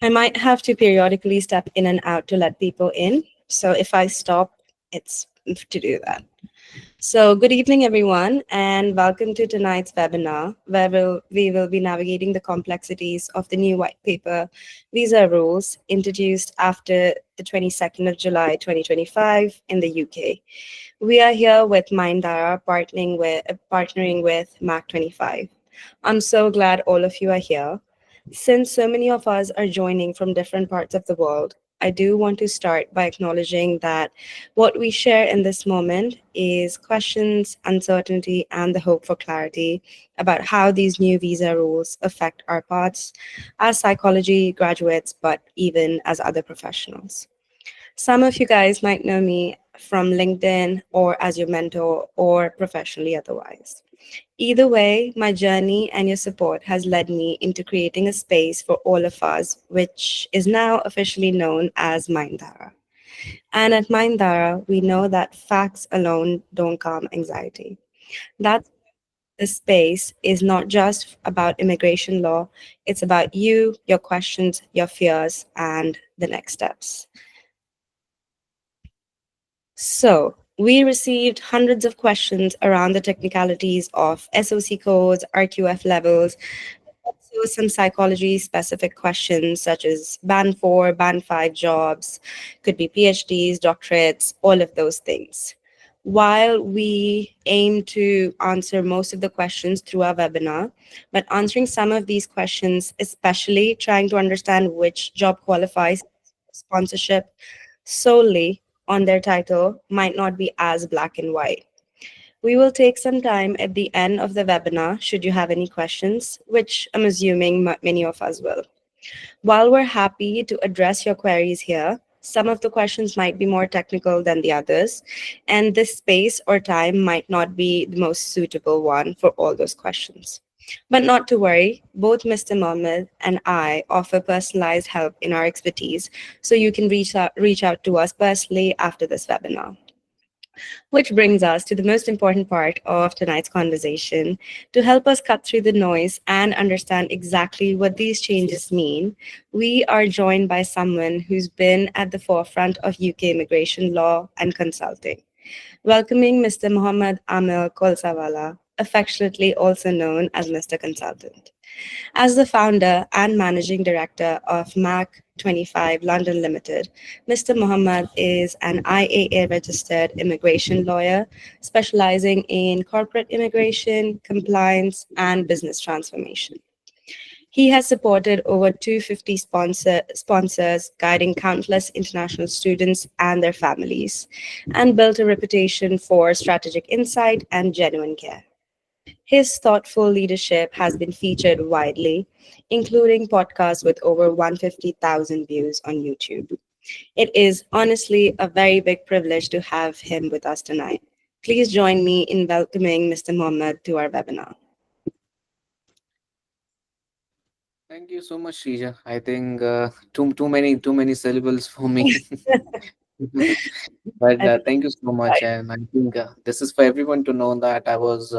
I might have to periodically step in and out to let people in. So if I stop, it's to do that. So, good evening, everyone, and welcome to tonight's webinar, where we will be navigating the complexities of the new white paper visa rules introduced after the 22nd of July 2025 in the UK. We are here with MindDhara partnering with Mac 25. I'm so glad all of you are here. Since so many of us are joining from different parts of the world, I do want to start by acknowledging that what we share in this moment is questions, uncertainty, and the hope for clarity about how these new visa rules affect our paths as psychology graduates, but even as other professionals. Some of you guys might know me from LinkedIn or as your mentor or professionally otherwise. Either way, my journey and your support has led me into creating a space for all of us, which is now officially known as MindDhara. And at MindDhara, we know that facts alone don't calm anxiety. That the space is not just about immigration law, it's about you, your questions, your fears, and the next steps. So, we received hundreds of questions around the technicalities of SOC codes, RQF levels, also some psychology specific questions such as band 4, band 5 jobs, could be PhDs, doctorates, all of those things. While we aim to answer most of the questions through our webinar, but answering some of these questions, especially trying to understand which job qualifies for sponsorship solely on their title, might not be as black and white. We will take some time at the end of the webinar should you have any questions, which I'm assuming many of us will. While we're happy to address your queries here, some of the questions might be more technical than the others, and this space or time might not be the most suitable one for all those questions. But not to worry, both Mr. Mohammed and I offer personalized help in our expertise, so you can reach out to us personally after this webinar. Which brings us to the most important part of tonight's conversation. To help us cut through the noise and understand exactly what these changes mean, we are joined by someone who's been at the forefront of UK immigration law and consulting. Welcoming Mr. Mohammed Amil Kolsawala, affectionately also known as Mr. Consultant. As the founder and managing director of Mac 25 London Limited, Mr. Mohammed is an IAA registered immigration lawyer specializing in corporate immigration, compliance, and business transformation. He has supported over 250 sponsors, guiding countless international students and their families, and built a reputation for strategic insight and genuine care. His thoughtful leadership has been featured widely, including podcasts with over 150,000 views on YouTube. It is honestly a very big privilege to have him with us tonight. Please join me in welcoming Mr. Mohammed to our webinar. Thank you so much, Shrija. I think too many syllables for me. But I thank you so much, and I think this is for everyone to know that I was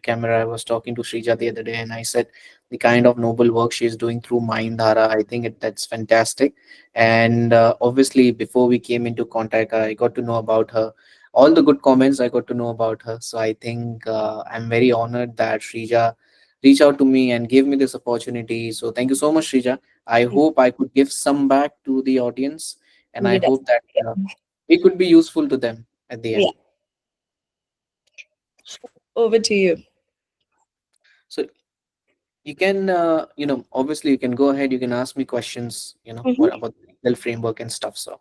camera. I was talking to Shrija the other day, and I said the kind of noble work she is doing through Mindhara. I think that's fantastic. And obviously, before we came into contact, I got to know about her. All the good comments I got to know about her. So I think I'm very honored that Shrija reached out to me and gave me this opportunity. So thank you so much, Shrija. I hope I could give some back to the audience, and I you hope that definitely. it could be useful to them at the Yeah, end. over to you. So you can, obviously you can go ahead. You can ask me questions. Mhm. What about the legal framework and stuff. So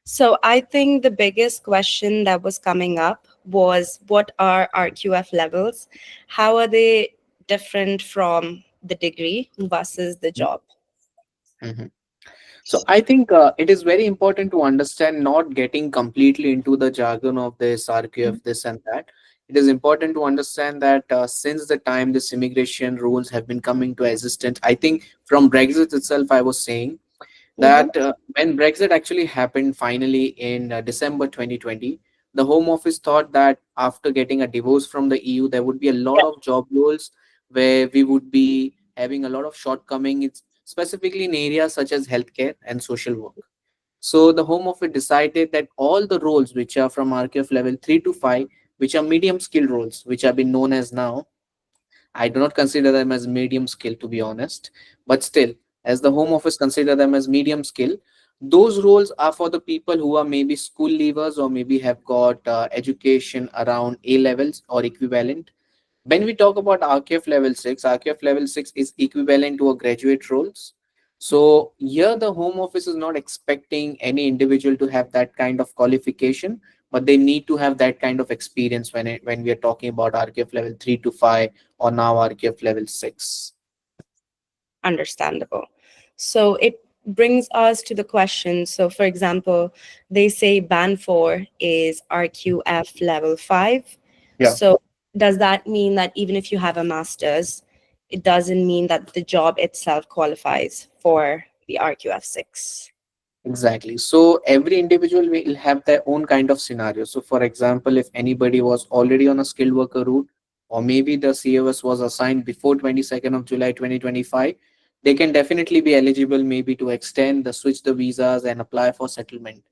So I think the biggest question that was coming up was what are RQF levels? How are they different from the degree versus the job? Mhm. So I think it is very important to understand, not getting completely into the jargon of this RQF, this and that. It is important to understand that since the time this immigration rules have been coming to existence, I think from Brexit itself, I was saying Mm-hmm. that when Brexit actually happened finally in December 2020, the Home Office thought that after getting a divorce from the EU, there would be a lot Yeah. of job roles where we would be having a lot of shortcomings, specifically in areas such as healthcare and social work. So the Home Office decided that all the roles which are from RQF level 3 to 5, which are medium skill roles, which have been known as now, I do not consider them as medium skill, to be honest. But still, as the Home Office consider them as medium skill, those roles are for the people who are maybe school leavers or maybe have got education around A levels or equivalent. When we talk about RQF level 6, RQF level 6 is equivalent to a graduate roles. So here the Home Office is not expecting any individual to have that kind of qualification, but they need to have that kind of experience when we are talking about RQF level 3 to 5 or now RQF level 6. Understandable. So it brings us to the question. So, for example, they say band 4 is RQF level 5. Yeah. So, does that mean that even if you have a master's, it doesn't mean that the job itself qualifies for the RQF 6? Exactly. So every individual will have their own kind of scenario. So for example, if anybody was already on a skilled worker route, or maybe the COS was assigned before 22nd of July 2025, they can definitely be eligible maybe to extend the switch the visas and apply for settlement.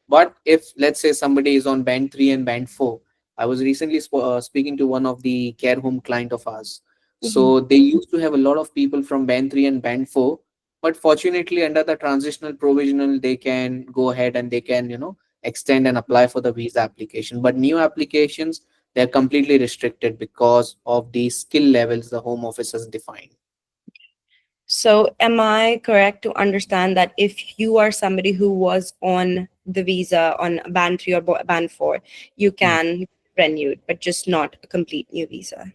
But if let's say somebody is on band 3 and band 4, I was recently speaking to one of the care home client of ours. Mhm. So they used to have a lot of people from band 3 and band 4, but fortunately under the transitional provisional they can go ahead and they can, extend and apply for the visa application. But new applications, they're completely restricted because of the skill levels the home office has defined. So, am I correct to understand that if you are somebody who was on the visa on band 3 or band 4, you Mm. can renewed, but just not a complete new visa?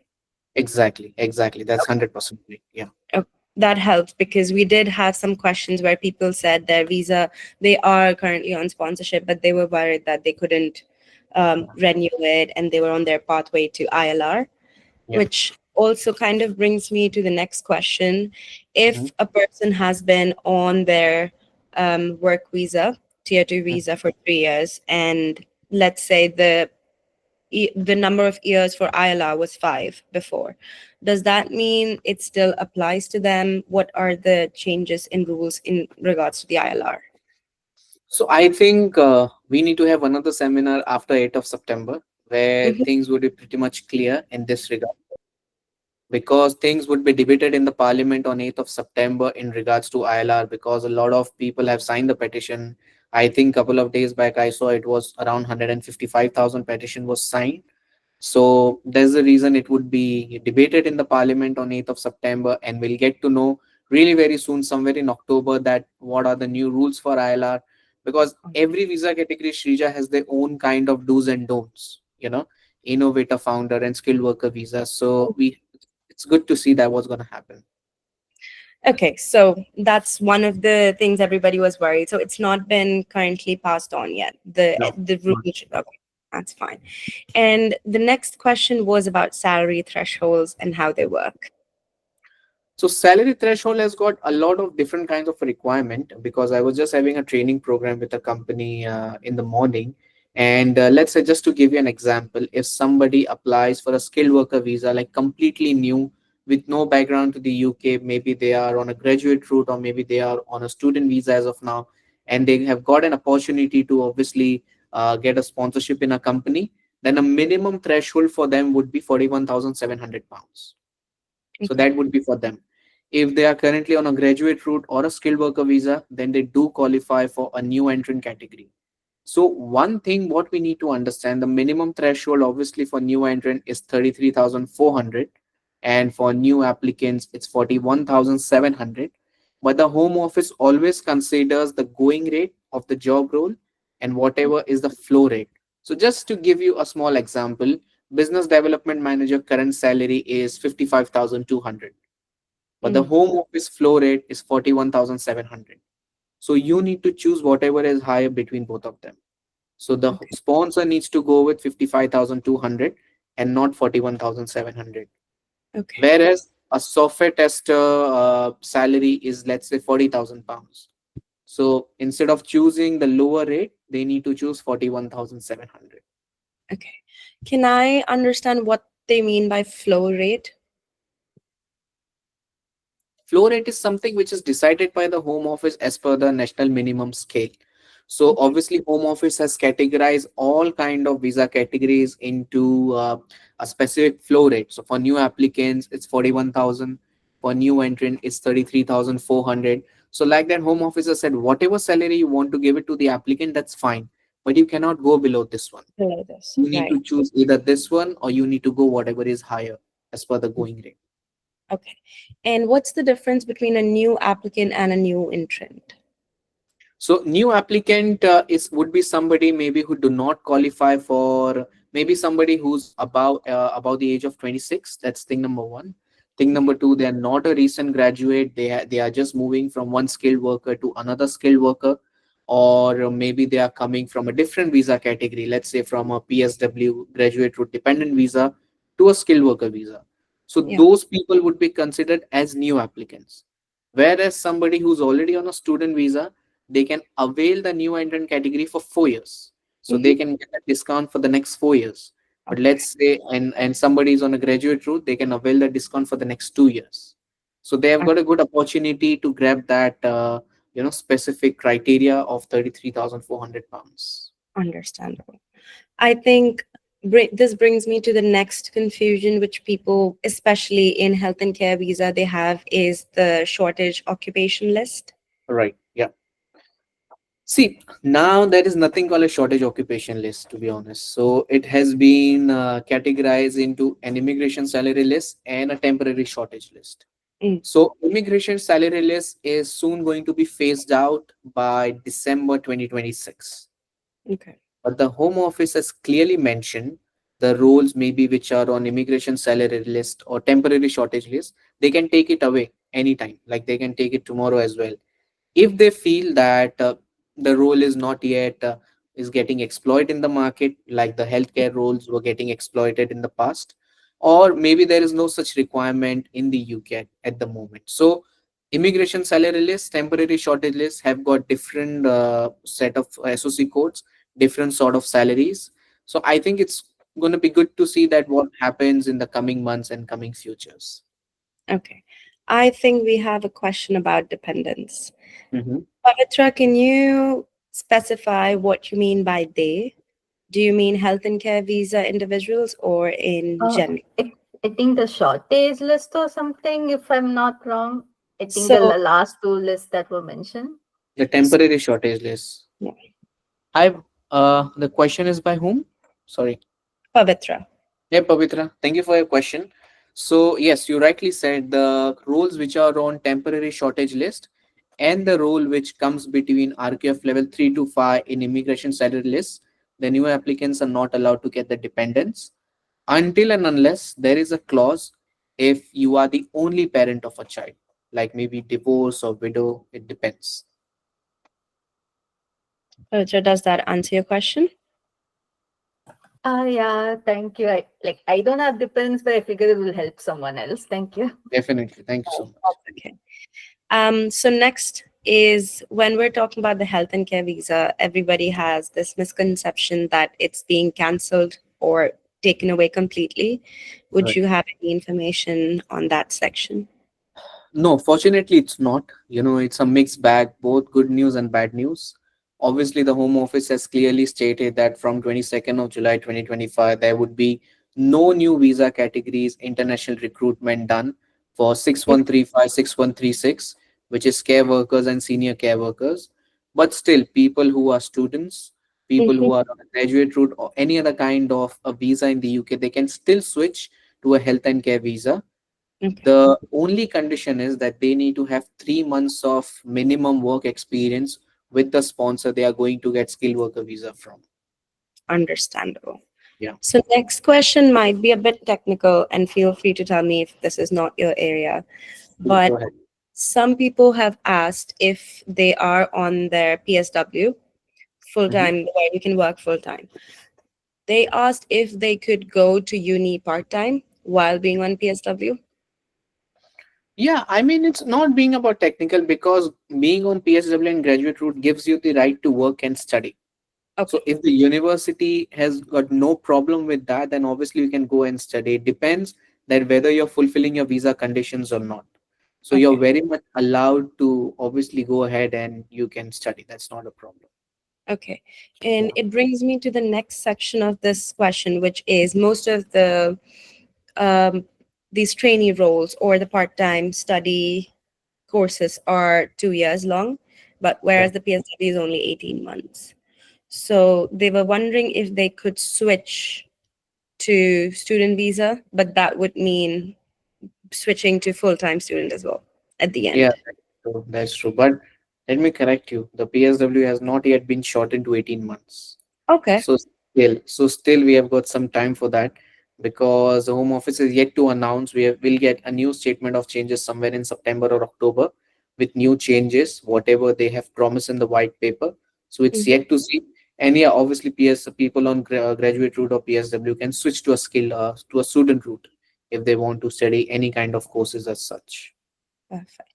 Exactly. That's 100% right. Yeah. Oh, that helps because we did have some questions where people said their visa, they are currently on sponsorship, but they were worried that they couldn't renew it and they were on their pathway to ILR, Yeah. which also kind of brings me to the next question. Mhm. If a person has been on their work visa, tier 2 Mhm. visa for 3 years, and let's say the number of years for ILR was 5 before. Does that mean it still applies to them? What are the changes in rules in regards to the ILR? So I think we need to have another seminar after 8th of September where Mhm. things would be pretty much clear in this regard, because things would be debated in the parliament on 8th of September in regards to ILR, because a lot of people have signed the petition. I think couple of days back I saw it was around 155,000 petition was signed. So there's a reason it would be debated in the parliament on 8th of September, and we'll get to know really very soon, somewhere in October, that what are the new rules for ILR. Because every visa category, Shrija, has their own kind of do's and don'ts, innovator, founder, and skilled worker visa. So it's good to see that what's going to happen. Okay, so that's one of the things everybody was worried. So it's not been currently passed on yet. No. The rule. Okay, that's fine. And the next question was about salary thresholds and how they work. So salary threshold has got a lot of different kinds of requirement, because I was just having a training program with a company in the morning. And let's say, just to give you an example, if somebody applies for a skilled worker visa, like completely new, with no background to the UK, maybe they are on a graduate route or maybe they are on a student visa as of now, and they have got an opportunity to obviously get a sponsorship in a company, then a minimum threshold for them would be 41,700 pounds. So Okay. that would be for them. If they are currently on a graduate route or a skilled worker visa, then they do qualify for a new entrant category. So one thing what we need to understand, the minimum threshold obviously for new entrant is 33,400, and for new applicants it's 41,700. But the home office always considers the going rate of the job role and whatever is the flow rate. So just to give you a small example, business development manager current salary is 55,200, but the Mm, home office flow rate is 41,700. So you need to choose whatever is higher between both of them. So the okay. sponsor needs to go with 55,200 and not 41,700. Okay. Whereas a software tester salary is, let's say, 40,000 pounds. So instead of choosing the lower rate, they need to choose 41,700. Okay. Can I understand what they mean by flow rate? Flow rate is something which is decided by the home office as per the national minimum scale. So Okay. obviously home office has categorized all kind of visa categories into a specific flow rate. So for new applicants it's 41,000, for new entrant it's 33,400. So like that, home officer said whatever salary you want to give it to the applicant, that's fine, but you cannot go below this one. Below this. You need Right. to choose either this one or you need to go whatever is higher as per the going rate. Okay. And what's the difference between a new applicant and a new entrant? So new applicant is would be somebody maybe who do not qualify for, maybe somebody who's about the age of 26. That's thing number one. Thing Okay. number two, they are not a recent graduate. They are just moving from one skilled worker to another skilled worker, or maybe they are coming from a different visa category. Let's say from a PSW, graduate route dependent visa, to a skilled worker visa. So Yeah. those people would be considered as new applicants. Whereas somebody who's already on a student visa, they can avail the new entrant category for 4 years. So Hmm. they can get a discount for the next 4 years. But Okay. let's say, and somebody is on a graduate route, they can avail the discount for the next 2 years. So they have Un- got a good opportunity to grab that specific criteria of 33,400 pounds. Understandable. I think this brings me to the next confusion, which people, especially in health and care visa, they have is the shortage occupation list. Right. Yeah. See, now there is nothing called a shortage occupation list, to be honest. So it has been categorized into an immigration salary list and a temporary shortage list. Mm, So immigration salary list is soon going to be phased out by December 2026. okay. But the Home Office has clearly mentioned the roles maybe which are on immigration salary list or temporary shortage list, they can take it away anytime. Like they can take it tomorrow as well if they feel that the role is not yet is getting exploited in the market, like the healthcare roles were getting exploited in the past, or maybe there is no such requirement in the UK at the moment. So immigration salary lists, temporary shortage lists have got different set of SOC codes, different sort of salaries. So I think it's going to be good to see that what happens in the coming months and coming futures. Okay. I think we have a question about dependence. Mhm. Pavitra, can you specify what you mean by they? Do you mean health and care visa individuals or in Uh, general? I think the shortage list or something, if I'm not wrong. I think the So, last two lists that were mentioned. The so temporary shortage list. yeah, I've the question is by whom? Sorry. Pavitra. Yeah, Pavitra. Thank you for your question. So yes, you rightly said the roles which are on temporary shortage list and the role which comes between RQF level 3 to 5 in immigration salary list, the new applicants are not allowed to get the dependents until and unless there is a clause if you are the only parent of a child, like maybe divorce or widow, it depends. Pavitra, does that answer your question? Yeah, thank you. I don't have depends, but I figure it will help someone else. Thank you. Definitely. Thank you so Oh, much. that's okay. So next is when we're talking about the health and care visa, everybody has this misconception that it's being cancelled or taken away completely. Would Right. you have any information on that section? No, fortunately, it's not. It's a mixed bag, both good news and bad news. Obviously, the Home Office has clearly stated that from 22nd of July 2025, there would be no new visa categories international recruitment done for 6135, 6136, which is care workers and senior care workers. But still, people who are students, people who Mhm. are on a graduate route, or any other kind of a visa in the UK, they can still switch to a health and care visa. Okay, The only condition is that they need to have 3 months of minimum work experience with the sponsor they are going to get skilled worker visa from. understandable. Yeah, So next question might be a bit technical, and feel free to tell me if this is not your area. please But go ahead. some people have asked if they are on their PSW full Mhm. time, where you can work full time. They asked if they could go to uni part time while being on PSW. Yeah, I mean, it's not being about technical because being on PSW and graduate route gives you the right to work and study. So Okay, if the university has got no problem with that, then obviously you can go and study. It depends that whether you're fulfilling your visa conditions or not. So you're Okay. very much allowed to obviously go ahead and you can study. That's not a problem. Okay. And Yeah. it brings me to the next section of this question, which is most of um, these trainee roles or the part-time study courses are 2 years long, but Yeah. whereas the PSW is only 18 months. So they were wondering if they could switch to student visa, but that would mean switching to full-time student as well at the Yeah, end. that's true. That's true. But let me correct you. The PSW has not yet been shortened to 18 months. Okay. So still we have got some time for that, because the Home Office is yet to announce. Will get a new statement of changes somewhere in September or October with new changes, whatever they have promised in the white paper. So it's Mhm. yet to see. And yeah, obviously PS people on graduate route or PSW can switch to a student route if they want to study any kind of courses as such. Perfect.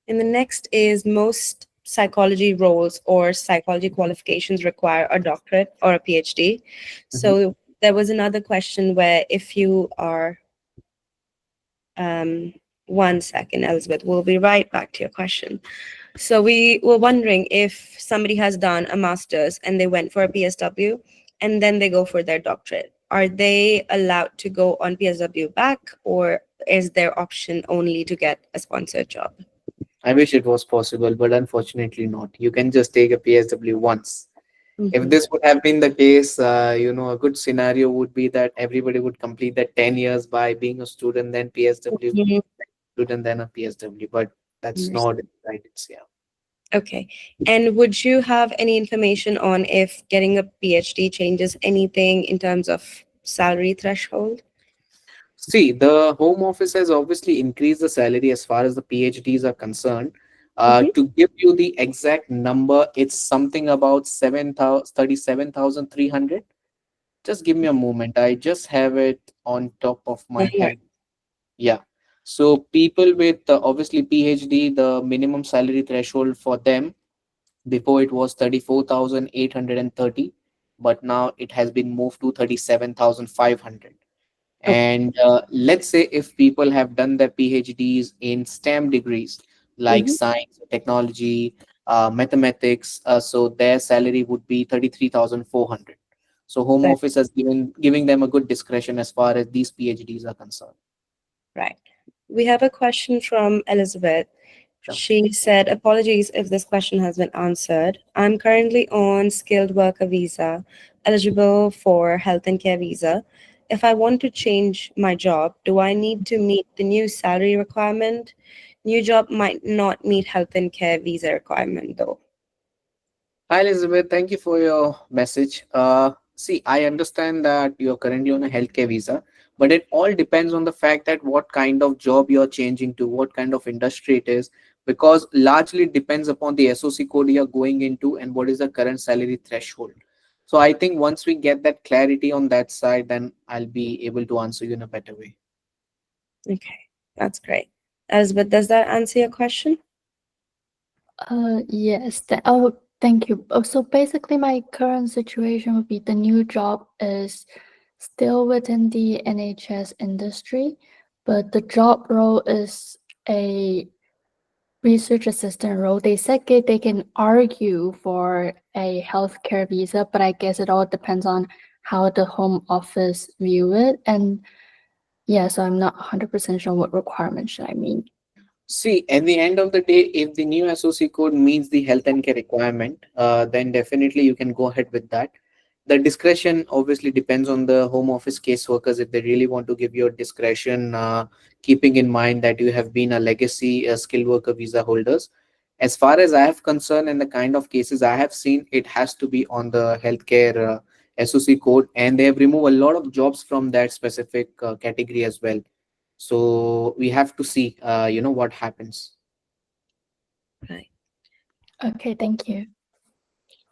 And the next is most psychology roles or psychology qualifications require a doctorate or a PhD. Mhm. So there was another question where if you are, um, one second, Elizabeth, we'll be right back to your question. So we were wondering if somebody has done a master's and they went for a PSW and then they go for their doctorate. Are they allowed to go on PSW back, or is their option only to get a sponsored job? I wish it was possible, but unfortunately not. You can just take a PSW once. If Mhm. this would have been the case, a good scenario would be that everybody would complete that 10 years by being a student, then PSW, Mhm. student, then a PSW. But that's not it, right. It's, yeah. Okay. And would you have any information on if getting a PhD changes anything in terms of salary threshold? See, the Home Office has obviously increased the salary as far as the PhDs are concerned. Hmm. To give you the exact number, it's something about 37,300. Just give me a moment. I just have it on top of my head. Yeah. So people with obviously PhD, the minimum salary threshold for them before it was 34,830, but now it has been moved to 37,500. Okay. And let's say if people have done their PhDs in STEM degrees like Hmm. science, technology, mathematics, so their salary would be 33,400. So Home That, Office has giving them a good discretion as far as these PhDs are concerned. right. We have a question from Elizabeth. Sure. She said, apologies if this question has been answered. I'm currently on skilled worker visa, eligible for health and care visa. If I want to change my job, do I need to meet the new salary requirement? New job might not meet health and care visa requirement though. Hi, Elizabeth. Thank you for your message. See, I understand that you're currently on a healthcare visa, but it all depends on the fact that what kind of job you're changing to, what kind of industry it is, because largely it depends upon the SOC code you're going into and what is the current salary threshold. So I think once we get that clarity on that side, then I'll be able to answer you in a better way. Okay, that's great. Elizabeth, does that answer your question? Yes. Thank you. So basically, my current situation would be the new job is still within the NHS industry, but the job role is a research assistant role. They said they can argue for a healthcare visa, but I guess it all depends on how the Home Office view it. And yeah, so I'm not 100% sure what requirements should I meet. See, at the end of the day, if the new SOC code meets the health and care requirement, then definitely you can go ahead with that. The discretion obviously depends on the Home Office caseworkers if they really want to give you a discretion, keeping in mind that you have been a legacy skilled worker visa holders. As far as I have concerned, and the kind of cases I have seen, it has to be on the healthcare SOC code, and they have removed a lot of jobs from that specific category as well. So we have to see what happens. Right. Okay, thank you.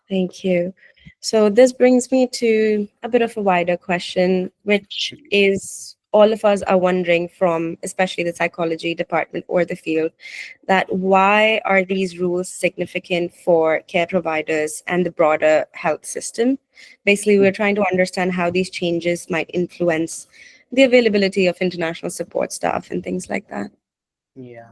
Thank you. So this brings me to a bit of a wider question, which is all of us are wondering from, especially the psychology department or the field, that why are these rules significant for care providers and the broader health system? Basically, we're trying to understand how these changes might influence the availability of international support staff and things like that. Yeah.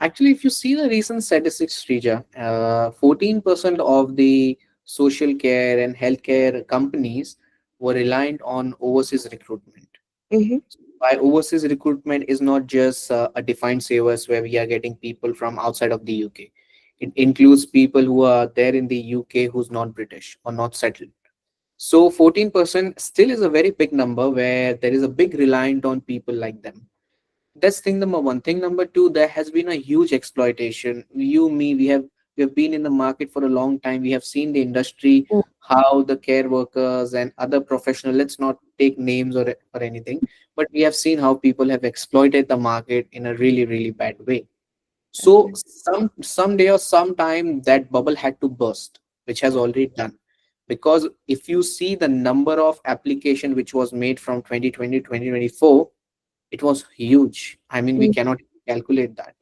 Actually, if you see the recent statistics, Srija, 14% of the social care and healthcare companies were reliant on overseas recruitment. Mm-hmm. By overseas recruitment is not just a defined service where we are getting people from outside of the UK. It includes people who are there in the UK who's not British or not settled. So 14% still is a very big number where there is a big reliant on people like them. That's thing number one. Thing number two, there has been a huge exploitation. You, me, we have been in the market for a long time. We have seen the industry, how the care workers and other professionals, let's not take names or anything, but we have seen how people have exploited the market in a really, really bad way. So Definitely. someday or sometime that bubble had to burst, which has already done. Because if you see the number of application which was made from 2020 2024, it was huge. I mean, we Mm. cannot calculate that.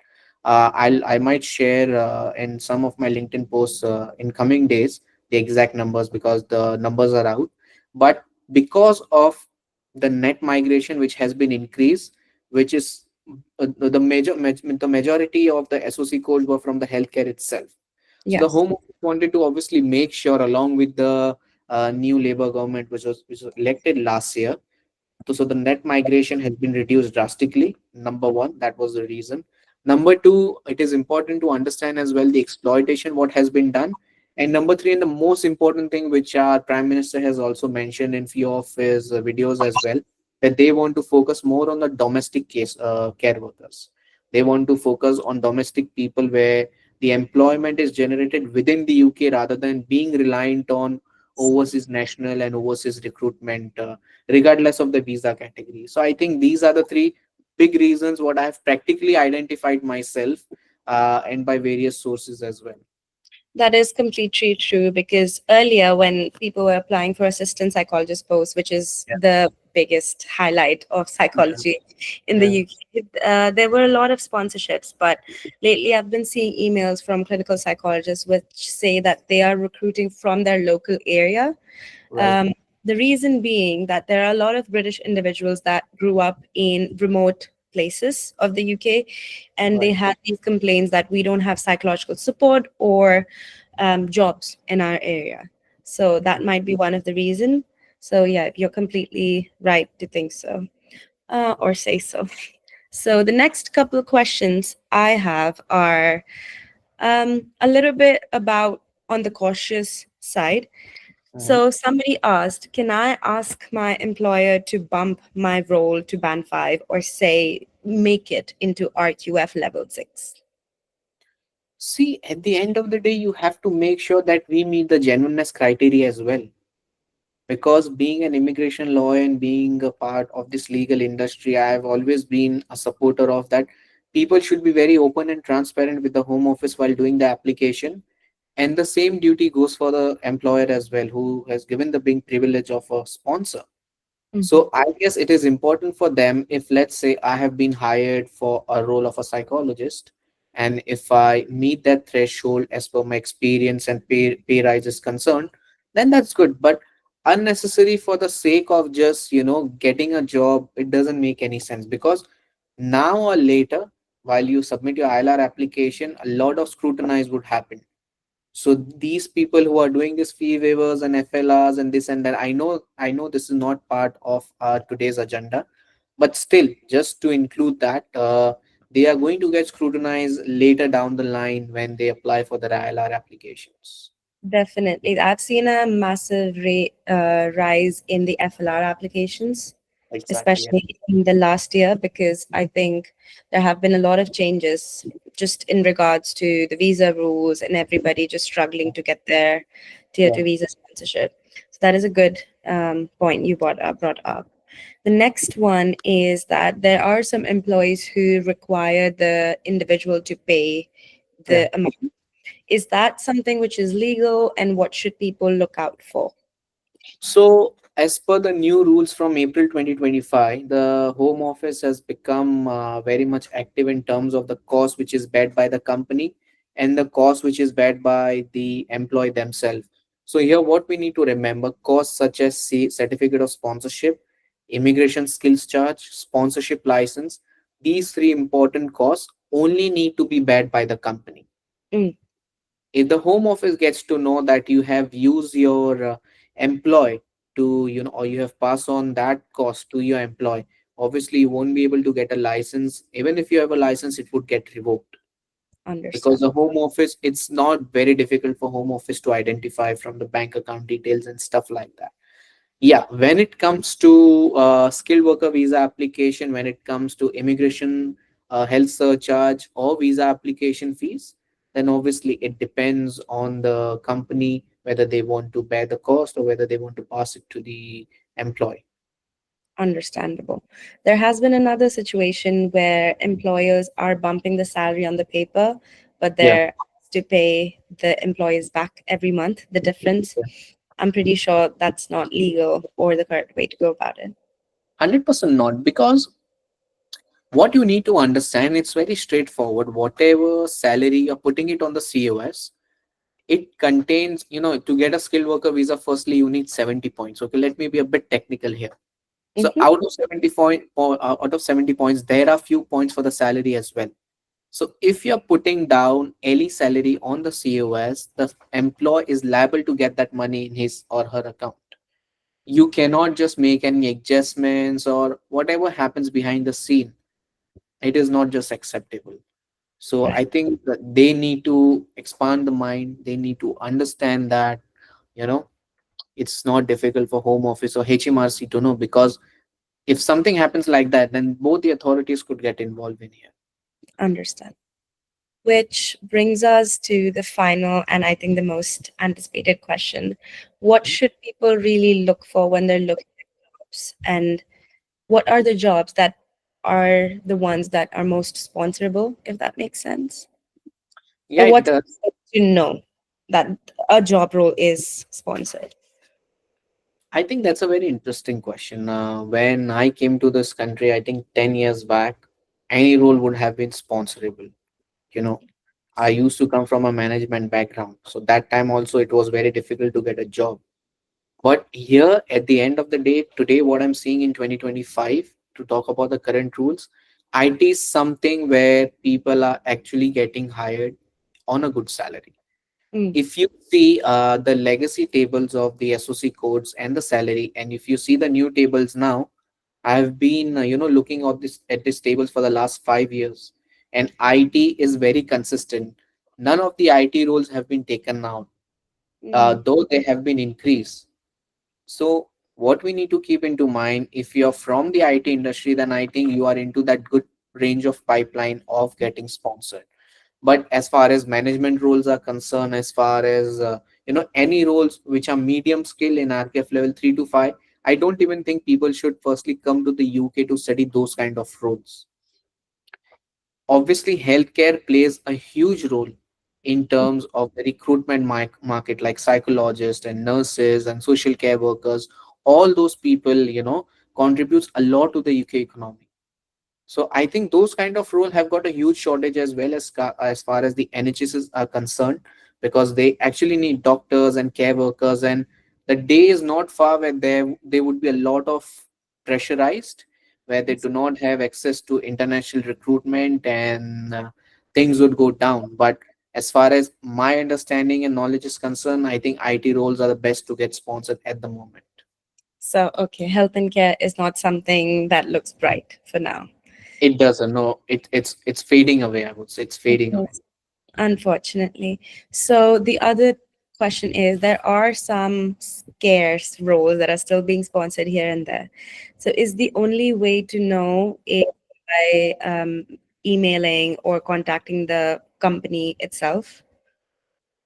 I might share in some of my LinkedIn posts in coming days the exact numbers because the numbers are out. But because of the net migration which has been increased, which is the majority of the SOC codes were from the healthcare itself. So the Yes. Home Office wanted to obviously make sure, along with the new Labour government which was elected last year, so the net migration has been reduced drastically. Number one, that was the reason. Number two, it is important to understand as well the exploitation what has been done. And number three, and the most important thing, which our Prime Minister has also mentioned in few of his videos as well, that they want to focus more on the domestic case care workers. They want to focus on domestic people where the employment is generated within the UK rather than being reliant on overseas national and overseas recruitment, regardless of the visa category. So I think these are the three big reasons what I have practically identified myself, and by various sources as well. That is completely true because earlier, when people were applying for assistant psychologist posts, which is Yeah. the biggest highlight of Yeah. psychology in the Yeah. UK, there were a lot of sponsorships. But lately, I've been seeing emails from clinical psychologists which say that they are recruiting from their local area. Right. Um, the reason being that there are a lot of British individuals that grew up in remote places of the UK, and they Right. had these complaints that we don't have psychological support or jobs in our area. So that might be one of the reason. So yeah, you're completely right to think so, or say so. So the next couple of questions I have are a little bit about on the cautious side. Mhm. So somebody asked, can I ask my employer to bump my role to band 5 or say make it into RQF level 6? See, at the end of the day, you have to make sure that we meet the genuineness criteria as well. Because being an immigration lawyer and being a part of this legal industry, I have always been a supporter of that. People should be very open and transparent with the Home Office while doing the application. And the same duty goes for the employer as well, who has given the big privilege of a sponsor. Mhm. So I guess it is important for them, if let's say I have been hired for a role of a psychologist, and if I meet that threshold as per my experience and pay rise is concerned, then that's good. But unnecessary for the sake of just getting a job, it doesn't make any sense, because now or later, while you submit your ILR application, a lot of scrutinize would happen. So these people who are doing this fee waivers and FLRs and this and that, I know this is not part of our today's agenda, but still, just to include that, they are going to get scrutinized later down the line when they apply for their ILR applications. Definitely. I've seen a massive rise in the FLR applications, Exactly. especially in the last year, because I think there have been a lot of changes just in regards to the visa rules and everybody just struggling to get their tier Yeah. 2 visa sponsorship. So that is a good point you brought up. The next one is that there are some employees who require the individual to pay Yeah. the amount. Is that something which is legal, and what should people look out for? So, as per the new rules from April 2025, the Home Office has become very much active in terms of the cost which is bear by the company and the cost which is bear by the employee themselves. So, here what we need to remember, costs such as certificate of sponsorship, immigration skills charge, sponsorship license, these three important costs only need to be backed by the company. Mm, If the home office gets to know that you have used your employee to, or you have passed on that cost to your employee, obviously you won't be able to get a license. Even if you have a license, it would get revoked, because understand. the home office, it's not very difficult for home office to identify from the bank account details and stuff like that. Yeah, when it comes to skilled worker visa application, when it comes to immigration, health surcharge, or visa application fees, then obviously it depends on the company whether they want to bear the cost or whether they want to pass it to the employee. Understandable. There has been another situation where employers are bumping the salary on the paper, but Yeah. they're asked to pay the employees back every month, the difference. I'm pretty sure that's not legal or the correct way to go about it. 100% not, because what you need to understand, it's very straightforward. Whatever salary you're putting it on the COS, it contains, to get a skilled worker visa, firstly you need 70 points. Okay, let me be a bit technical here. So Mm-hmm. out of 70 points, there are few points for the salary as well. So if you're putting down any salary on the COS, the employee is liable to get that money in his or her account. You cannot just make any adjustments or whatever happens behind the scene. It is not just acceptable. So Right. I think that they need to expand the mind. They need to understand that, you know, it's not difficult for home office or HMRC to know, because if something happens like that, then both the authorities could get involved in here. Understand. Which brings us to the final and I think the most anticipated question. What should people really look for when they're looking at jobs? And what are the jobs that are the ones that are most sponsorable, if that makes sense? Yeah, Or it what's does. to know that a job role is sponsored? I think that's a very interesting question. When I came to this country, I think 10 years back, any role would have been sponsorable. You know, I used to come from a management background. So that time also it was very difficult to get a job. But here at the end of the day, today, what I'm seeing in 2025, to talk about the current rules, IT is something where people are actually getting hired on a good salary. Mm, If you see the legacy tables of the SOC codes and the salary, and if you see the new tables now, I've been looking at this tables for the last 5 years, and IT is very consistent. None of the IT roles have been taken out, mm, though they have been increased. So what we need to keep into mind, if you're from the IT industry, then I think you are into that good range of pipeline of getting sponsored. But as far as management roles are concerned, as far as any roles which are medium skill in RKF level 3 to 5, I don't even think people should firstly come to the UK to study those kind of roles. Obviously healthcare plays a huge role in terms of the recruitment market, like psychologists and nurses and social care workers. All those people contributes a lot to the UK economy. So I think those kind of role have got a huge shortage, as well as far as the NHS are concerned, because they actually need doctors and care workers, and the day is not far where they would be a lot of pressurized, where they do not have access to international recruitment, and things would go down. But as far as my understanding and knowledge is concerned, I think IT roles are the best to get sponsored at the moment. so, okay, health and care is not something that looks bright for now. It doesn't. No, it's fading away. I would say it's fading away. Yes. Unfortunately. So the other question is there are some scarce roles that are still being sponsored here and there. So is the only way to know if by emailing or contacting the company itself?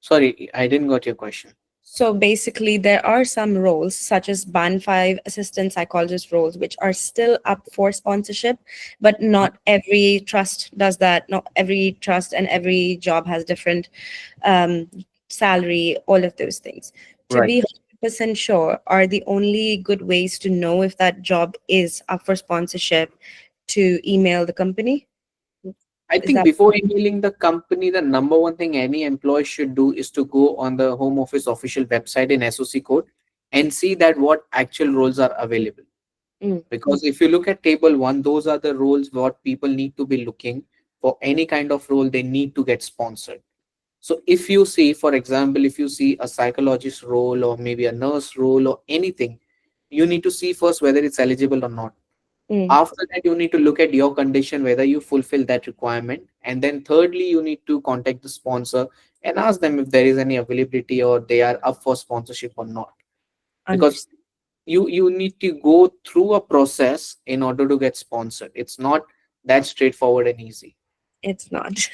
Sorry, I didn't got your question. So basically, there are some roles, such as Band 5 assistant psychologist roles, which are still up for sponsorship, but not every trust does that. Not every trust and every job has different um, salary, all of those things. To Right. be 100% sure, are the only good ways to know if that job is up for sponsorship to email the company? I Is think that before emailing the company, the number one thing any employee should do is to go on the Home Office official website in SOC code and see that what actual roles are available. mm, Because if you look at table one, those are the roles what people need to be looking. for any kind of role, they need to get sponsored. So if you see, for example, if you see a psychologist role or maybe a nurse role or anything, you need to see first whether it's eligible or not. Mm, After that, you need to look at your condition, whether you fulfill that requirement. And then thirdly, you need to contact the sponsor and ask them if there is any availability or they are up for sponsorship or not. Because understand. you need to go through a process in order to get sponsored. It's not that straightforward and easy. It's not.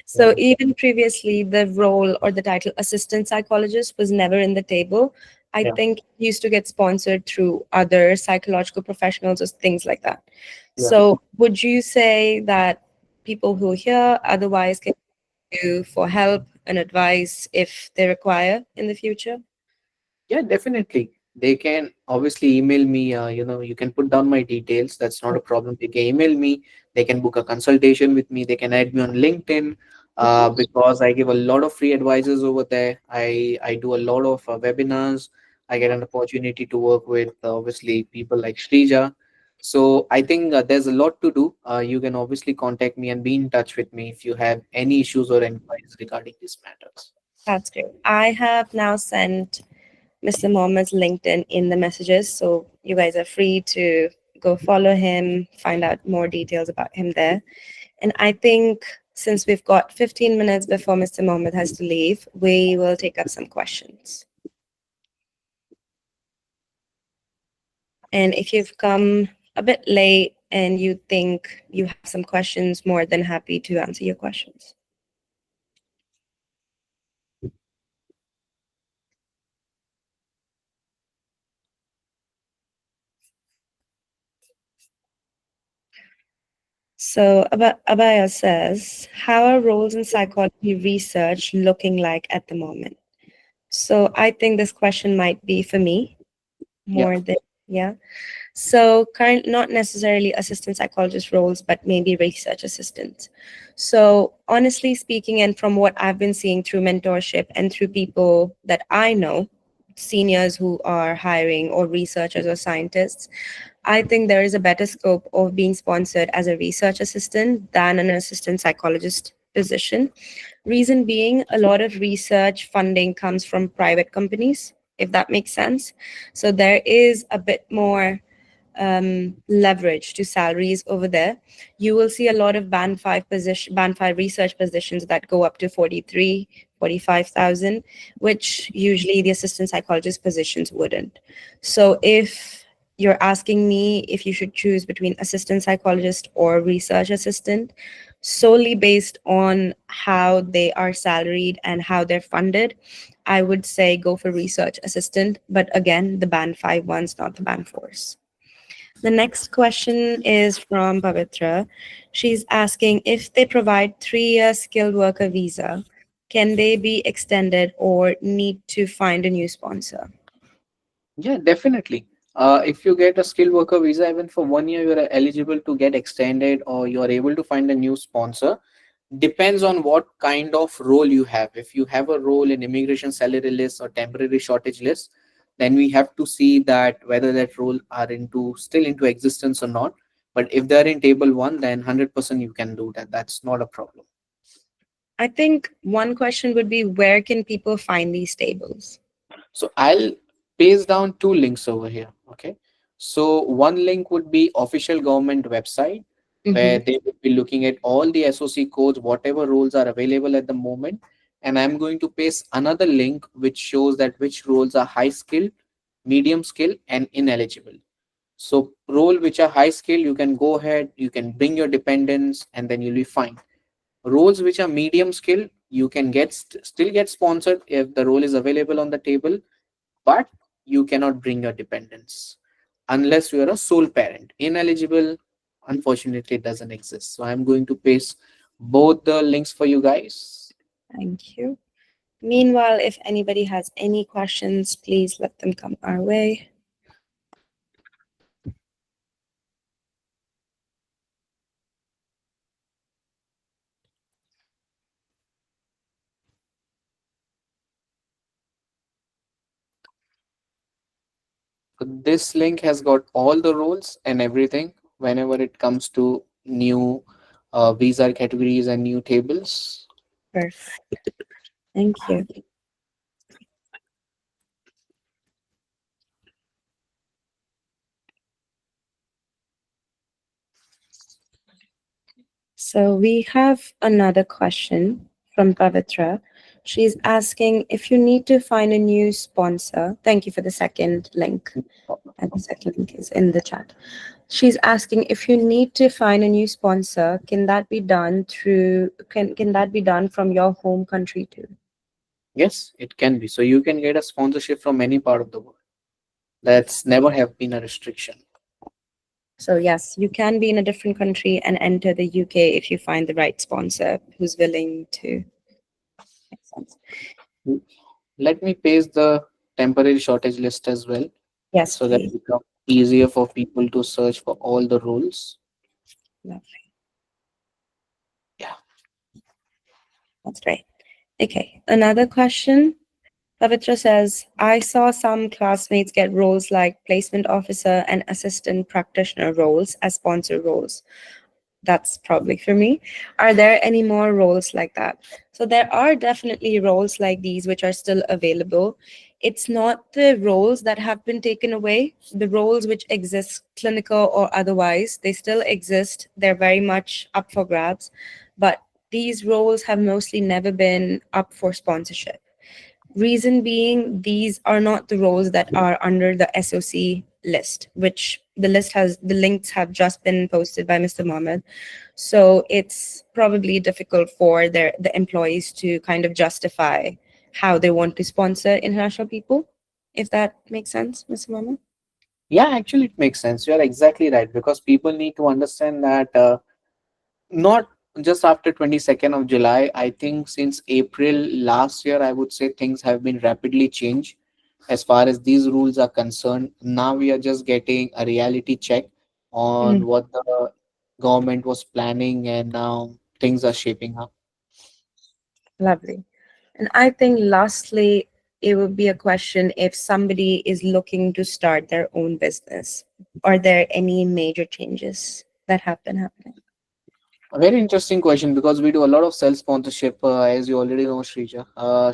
So Yeah. even previously, the role or the title assistant psychologist was never in the table. I Yeah. think it used to get sponsored through other psychological professionals or things like that. Yeah. So would you say that people who hear otherwise can do for help and advice if they require in the future? Yeah, definitely. They can obviously email me. You can put down my details. That's not a problem. They can email me. They can book a consultation with me. They can add me on LinkedIn, because I give a lot of free advices over there. I do a lot of webinars. I get an opportunity to work with obviously people like Shrija. So I think there's a lot to do. You can obviously contact me and be in touch with me if you have any issues or inquiries regarding these matters. That's great. I have now sent Mr. Mohammed's LinkedIn in the messages. So you guys are free to go follow him, find out more details about him there. And I think since we've got 15 minutes before Mr. Mohammed has to leave, we will take up some questions. And if you've come a bit late and you think you have some questions, more than happy to answer your questions. So Abaya says, how are roles in psychology research looking like at the moment? So I think this question might be for me Yeah. more than, yeah. So current, not necessarily assistant psychologist roles, but maybe research assistants. So honestly speaking, and from what I've been seeing through mentorship and through people that I know, seniors who are hiring or researchers or scientists, I think there is a better scope of being sponsored as a research assistant than an assistant psychologist position. Reason being, a lot of research funding comes from private companies, if that makes sense. So there is a bit more leverage to salaries over there. You will see a lot of band five research positions that go up to 43, 45,000, which usually the assistant psychologist positions wouldn't. So if you're asking me if you should choose between assistant psychologist or research assistant, solely based on how they are salaried and how they're funded, I would say go for research assistant. But again, the band five ones, not the band fours. The next question is from Pavitra. She's asking if they provide 3 year skilled worker visa, can they be extended or need to find a new sponsor? Yeah, definitely. If you get a skilled worker visa, even for 1 year, you are eligible to get extended or you are able to find a new sponsor. Depends on what kind of role you have. If you have a role in immigration salary list or temporary shortage list, then we have to see that whether that role are into still into existence or not. But if they're in table one, then 100% you can do that. That's not a problem. I think one question would be where can people find these tables? So I'll paste down two links over here. Okay. So one link would be official government website where Mhm. they would be looking at all the SOC codes, whatever roles are available at the moment. And I'm going to paste another link which shows that which roles are high skill, medium skill, and ineligible. So role which are high skill, you can go ahead, you can bring your dependents, and then you'll be fine. Roles which are medium skill, you can still get sponsored if the role is available on the table, but you cannot bring your dependents unless you are a sole parent. Ineligible, unfortunately, it doesn't exist. So I'm going to paste both the links for you guys. Thank you. Meanwhile, if anybody has any questions, please let them come our way. So this link has got all the roles and everything whenever it comes to new visa categories and new tables. Perfect. Thank you. So we have another question from Pavitra. She's asking if you need to find a new sponsor. Thank you for the second link. And the second link is in the chat. She's asking if you need to find a new sponsor, can that be done from your home country too? Yes, it can be. So you can get a sponsorship from any part of the world. That's never have been a restriction. So yes, you can be in a different country and enter the UK if you find the right sponsor who's willing to. Makes sense. Let me paste the temporary shortage list as well, Yes, so that please. it becomes easier for people to search for all the roles. Lovely. Yeah. That's great. Okay, another question. Pavitra says, I saw some classmates get roles like placement officer and assistant practitioner roles as sponsor roles. That's probably for me. Are there any more roles like that? So there are definitely roles like these which are still available. It's not the roles that have been taken away. The roles which exist, clinical or otherwise, they still exist. They're very much up for grabs. But these roles have mostly never been up for sponsorship. Reason being, these are not the roles that are under the SOC list, which the links have just been posted by Mr. Mohammed. So it's probably difficult for the employees to kind of justify how they want to sponsor international people, if that makes sense, Mr. Mohammed. Yeah, actually, it makes sense. You are exactly right, because people need to understand that not just after 22nd of July. I think since April last year, I would say things have been rapidly changed as far as these rules are concerned. Now we are just getting a reality check on Mhm. what the government was planning, and now things are shaping up. Lovely. And I think lastly, it would be a question if somebody is looking to start their own business. Are there any major changes that have been happening? A very interesting question, because we do a lot of self sponsorship, as you already know, Shrija.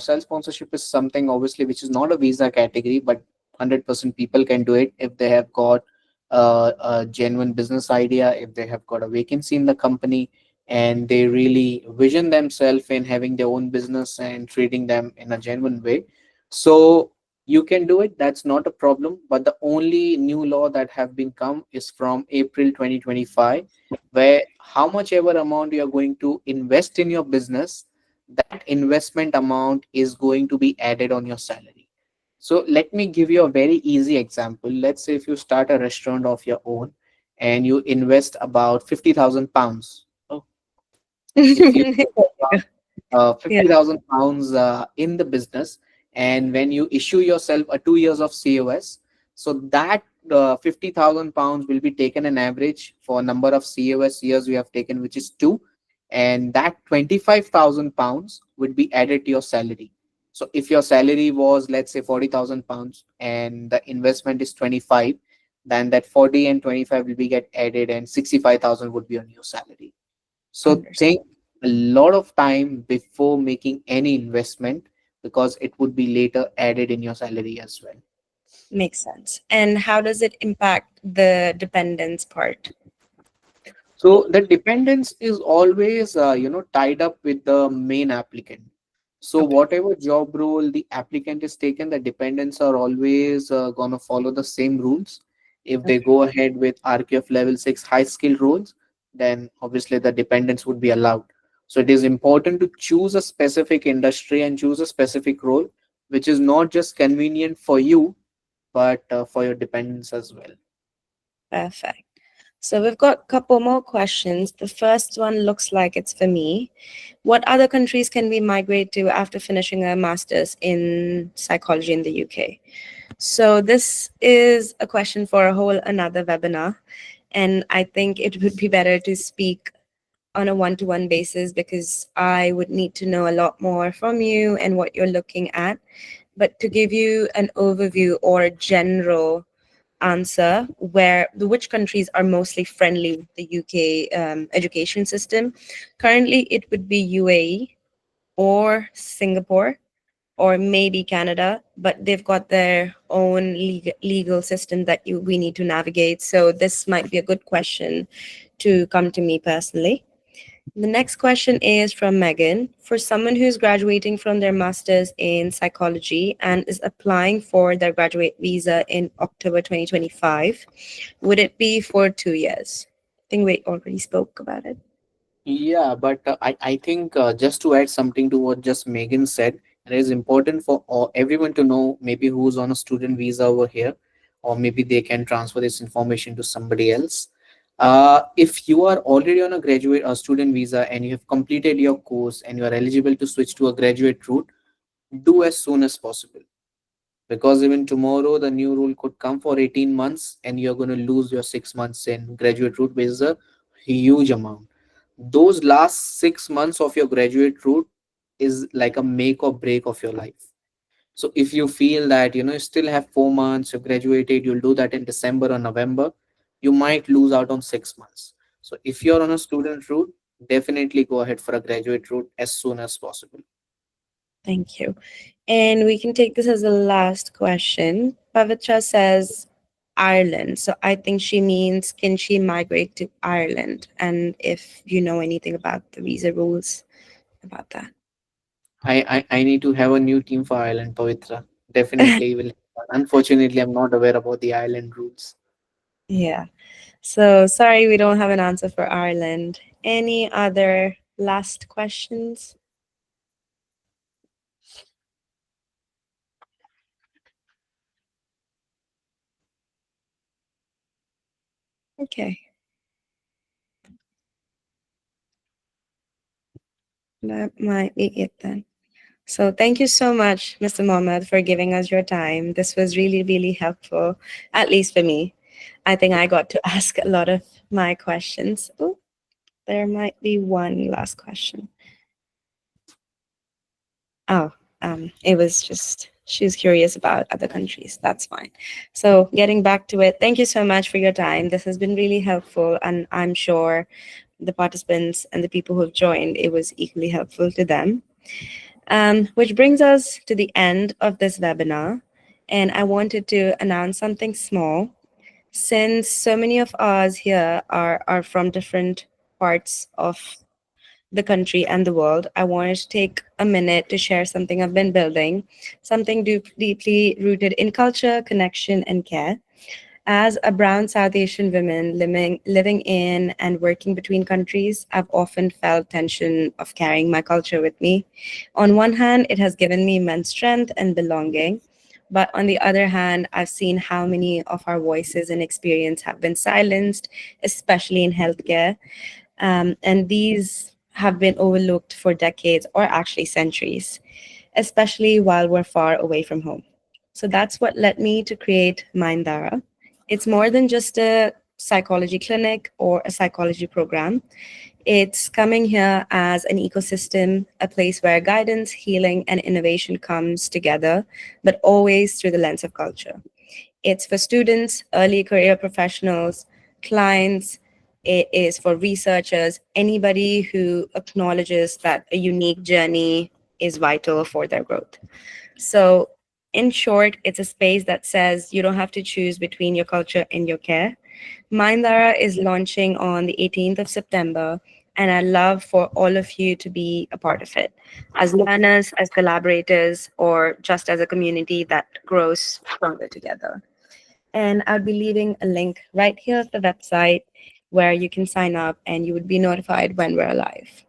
Self sponsorship is something obviously which is not a visa category, but 100% people can do it if they have got a genuine business idea, if they have got a vacancy in the company, and they really vision themselves in having their own business and treating them in a genuine way. So you can do it. That's not a problem. But the only new law that have been come is from April 2025, where how much ever amount you are going to invest in your business, that investment amount is going to be added on your salary. So let me give you a very easy example. Let's say if you start a restaurant of your own and you invest about 50,000 pounds. Oh, if you Yeah, 50,000 pounds in the business, and when you issue yourself a 2 years of COS, so that 50,000 pounds will be taken an average for number of COS years you have taken, which is two, and that 25,000 pounds would be added to your salary. So if your salary was, let's say, 40,000 pounds and the investment is 25, then that 40 and 25 will be get added, and 65,000 would be on your salary. So understood. think a lot of time before making any investment, because it would be later added in your salary as well. Makes sense. And how does it impact the dependence part? So the dependence is always tied up with the main applicant. So Okay. whatever job role the applicant is taken, the dependents are always gonna follow the same rules. If they Okay. go ahead with RQF level 6 high skill roles, then obviously the dependents would be allowed. So it is important to choose a specific industry and choose a specific role, which is not just convenient for you, but for your dependents as well. Perfect. So we've got a couple more questions. The first one looks like it's for me. What other countries can we migrate to after finishing a master's in psychology in the UK? So this is a question for a whole another webinar. And I think it would be better to speak on a one-to-one basis because I would need to know a lot more from you and what you're looking at. But to give you an overview or a general answer which countries are mostly friendly with the UK education system. Currently, it would be UAE or Singapore or maybe Canada, but they've got their own legal system that we need to navigate. So this might be a good question to come to me personally. The next question is from Megan. For someone who's graduating from their master's in psychology and is applying for their graduate visa in October 2025, would it be for 2 years? I think we already spoke about it. Yeah, but I think just to add something to what just Megan said, it is important for everyone to know maybe who's on a student visa over here, or maybe they can transfer this information to somebody else. If you are already on a graduate or student visa and you have completed your course and you are eligible to switch to a graduate route, do as soon as possible, because even tomorrow the new rule could come for 18 months and you're going to lose your 6 months in graduate route, which is a huge amount. Those last 6 months of your graduate route is like a make or break of your life. So if you feel that you still have 4 months, you've graduated, you'll do that in December or November, you might lose out on 6 months. So if you're on a student route, definitely go ahead for a graduate route as soon as possible. Thank you. And we can take this as a last question. Pavitra says Ireland. So I think she means, can she migrate to Ireland? And if you know anything about the visa rules about that. I need to have a new team for Ireland, Pavitra. Definitely will. Unfortunately, I'm not aware about the island routes. Yeah. So sorry, we don't have an answer for Ireland. Any other last questions? Okay, that might be it then. So thank you so much, Mr. Mohammed, for giving us your time. This was really, really helpful, at least for me. I think I got to ask a lot of my questions. Oh, there might be one last question. Oh, it was just she was curious about other countries. That's fine. So getting back to it, thank you so much for your time. This has been really helpful, and I'm sure the participants and the people who've joined, it was equally helpful to them. Which brings us to the end of this webinar, and I wanted to announce something small. Since so many of us here are from different parts of the country and the world, I wanted to take a minute to share something I've been building, something deeply rooted in culture, connection, and care. As a brown South Asian woman living in and working between countries, I've often felt tension of carrying my culture with me. On one hand, it has given me immense strength and belonging. But on the other hand, I've seen how many of our voices and experience have been silenced, especially in healthcare. And these have been overlooked for decades or actually centuries, especially while we're far away from home. So that's what led me to create MindDhara. It's more than just a psychology clinic or a psychology program. It's coming here as an ecosystem, a place where guidance, healing, and innovation comes together, but always through the lens of culture. It's for students, early career professionals, clients. It is for researchers, anybody who acknowledges that a unique journey is vital for their growth. So, in short, it's a space that says you don't have to choose between your culture and your care. MindDhara is launching on the 18th of September, and I'd love for all of you to be a part of it as learners, as collaborators, or just as a community that grows stronger together. And I'll be leaving a link right here at the website where you can sign up and you would be notified when we're live.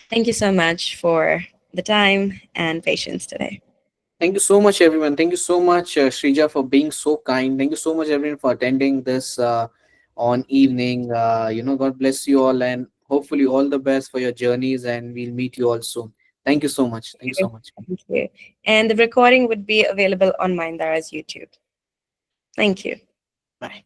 Thank you so much for the time and patience today. Thank you so much, everyone. Thank you so much, Shrija, for being so kind. Thank you so much, everyone, for attending this on evening. God bless you all, and hopefully all the best for your journeys. And we'll meet you all soon. Thank you so much. Thank you so much. Thank you. And the recording would be available on MindDhara's YouTube. Thank you. Bye.